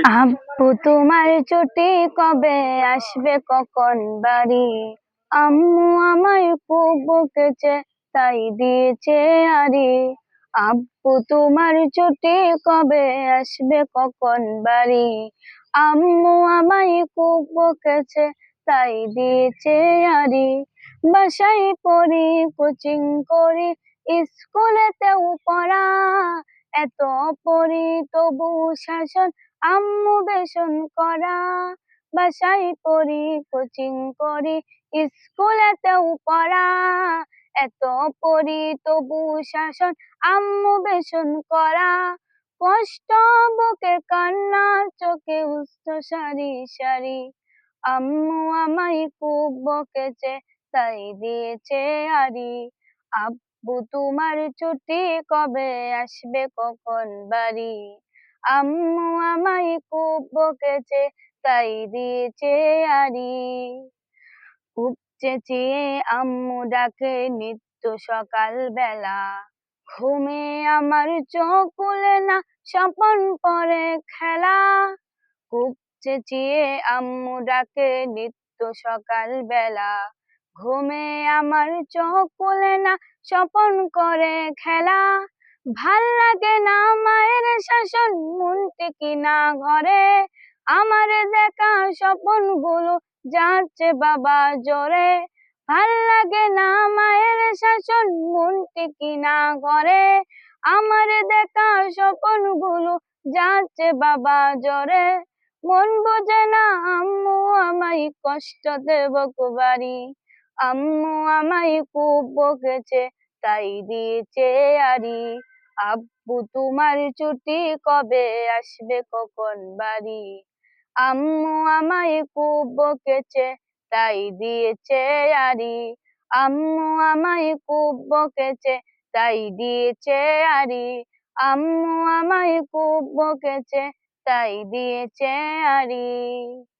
আব্বু তোমার ছুটি কবে আসবে কখন বাড়ি? আম্মু আমায় খুব বকেছে তাই দিয়েছে আরি। আব্বু তোমার ছুটি কবে আসবে কখন বাড়ি? আম্মু আমায় খুব বকেছে তাই দিয়েছে আরি। বাসায় পড়ি, কোচিং করি, স্কুলেতেও পড়া, এত পড়ি তবু শাসন আম্মু বেশন করা। বাসায় পড়ি, কোচিং করি, স্কুলেতেও পড়া, এত পড়ি তবু শাসন আম্মু বেশন করা। কষ্ট বুকে কান্না, চোখে উষ্ণ সারি সারি। আম্মু আমায় খুব বকেছে তাই দিয়েছে আরি। আব্বু তোমার ছুটি কবে আসবে কখন বাড়ি? আম্মু আমায় খুব বকেছে তাই দিয়েছে আরি। খুব চেঁচিয়ে আম্মু ডাকে নিত্য সকাল বেলা, ঘুমে আমার চোখ খুলে না, স্বপন পরে খেলা। খুব চেঁচিয়ে আম্মু ডাকে নিত্য সকাল বেলা, ঘুমে আমার চোখ খুলে না, স্বপন করে খেলা। ভাল লাগে না মায়ের শাসন, মন টেকি না ঘরে, আমার দেখা স্বপন গুলো যাচ্ছে বাবা জোরে। ভাল লাগে না মায়ের শাসন, মন টেকি না ঘরে, আমার দেখা স্বপন গুলো যাচ্ছে বাবা জোরে। মন বোঝে না আম্মু আমায় কষ্ট দেব বাড়ি। আম্মু আমায় খুব বকেছে তাই দিয়েছে আরি। আব্বু তোমার ছুটি কবে আসবে কখন বাড়ি? আম্মু আমায় খুব বকেছে তাই দিয়েছে আরি। আম্মু আমায় খুব বকেছে তাই দিয়েছে আরি। আম্মু আমায় খুব বকেছে তাই দিয়েছে আরি।